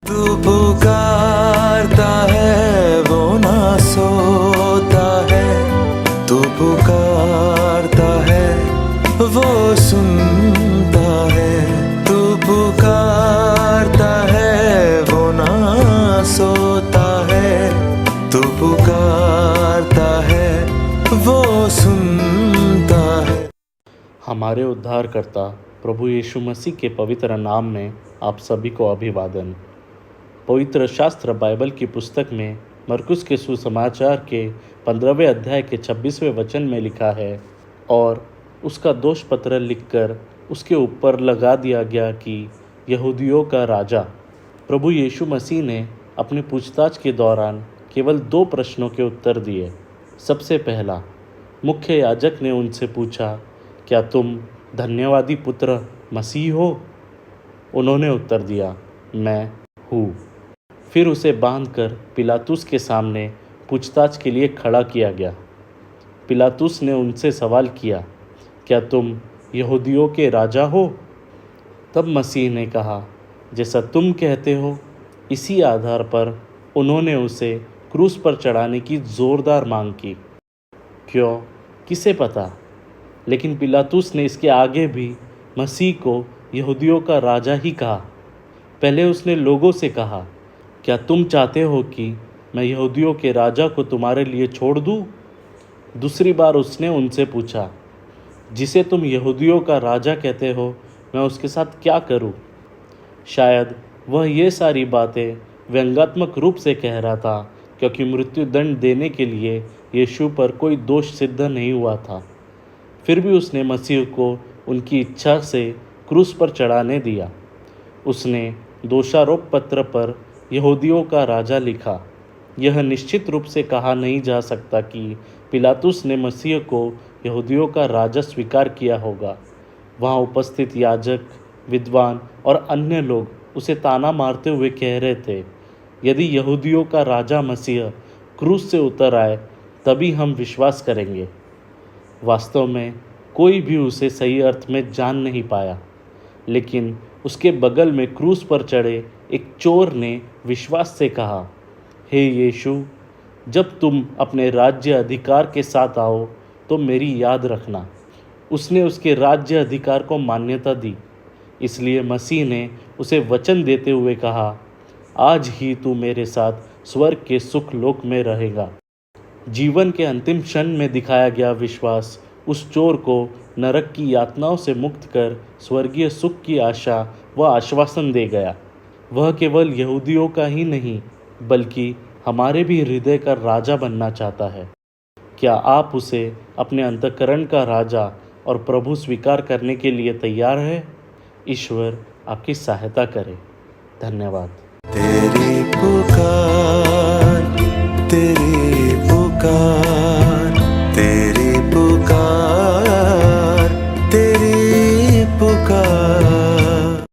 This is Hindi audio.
तू पुकारता है वो ना सोता है, तू पुकारता है वो सुनता है, तू पुकारता है वो ना सोता है, तू पुकारता है वो सुनता है। हमारे उद्धारकर्ता प्रभु यीशु मसीह के पवित्र नाम में आप सभी को अभिवादन। पवित्र शास्त्र बाइबल की पुस्तक में मरकुस के सुसमाचार के 15वें अध्याय के 26वें वचन में लिखा है, और उसका दोष पत्र लिखकर उसके ऊपर लगा दिया गया कि यहूदियों का राजा। प्रभु यीशु मसीह ने अपनी पूछताछ के दौरान केवल 2 प्रश्नों के उत्तर दिए। सबसे पहला, मुख्य याजक ने उनसे पूछा, क्या तुम धन्यवादी पुत्र मसीह हो? उन्होंने उत्तर दिया, मैं हूँ। फिर उसे बांधकर पिलातुस के सामने पूछताछ के लिए खड़ा किया गया। पिलातुस ने उनसे सवाल किया, क्या तुम यहूदियों के राजा हो? तब मसीह ने कहा, जैसा तुम कहते हो। इसी आधार पर उन्होंने उसे क्रूस पर चढ़ाने की जोरदार मांग की। क्यों, किसे पता? लेकिन पिलातुस ने इसके आगे भी मसीह को यहूदियों का राजा ही कहा। पहले उसने लोगों से कहा, क्या तुम चाहते हो कि मैं यहूदियों के राजा को तुम्हारे लिए छोड़ दूं? दूसरी बार उसने उनसे पूछा, जिसे तुम यहूदियों का राजा कहते हो, मैं उसके साथ क्या करूं? शायद वह ये सारी बातें व्यंग्यात्मक रूप से कह रहा था, क्योंकि मृत्युदंड देने के लिए यीशु पर कोई दोष सिद्ध नहीं हुआ था। फिर भी उसने मसीह को उनकी इच्छा से क्रूस पर चढ़ाने दिया। उसने दोषारोप पत्र पर यहूदियों का राजा लिखा। यह निश्चित रूप से कहा नहीं जा सकता कि पिलातुस ने मसीह को यहूदियों का राजा स्वीकार किया होगा। वहाँ उपस्थित याजक, विद्वान और अन्य लोग उसे ताना मारते हुए कह रहे थे, यदि यहूदियों का राजा मसीह क्रूस से उतर आए तभी हम विश्वास करेंगे। वास्तव में कोई भी उसे सही अर्थ में जान नहीं पाया, लेकिन उसके बगल में क्रूस पर चढ़े एक चोर ने विश्वास से कहा, हे यीशु, जब तुम अपने राज्य अधिकार के साथ आओ तो मेरी याद रखना। उसने उसके राज्य अधिकार को मान्यता दी। इसलिए मसीह ने उसे वचन देते हुए कहा, आज ही तू मेरे साथ स्वर्ग के सुख लोक में रहेगा। जीवन के अंतिम क्षण में दिखाया गया विश्वास उस चोर को नरक की यातनाओं से मुक्त कर स्वर्गीय सुख की आशा व आश्वासन दे गया। वह केवल यहूदियों का ही नहीं, बल्कि हमारे भी हृदय का राजा बनना चाहता है। क्या आप उसे अपने अंतःकरण का राजा और प्रभु स्वीकार करने के लिए तैयार है? ईश्वर आपकी सहायता करे। धन्यवाद। तेरी पुकार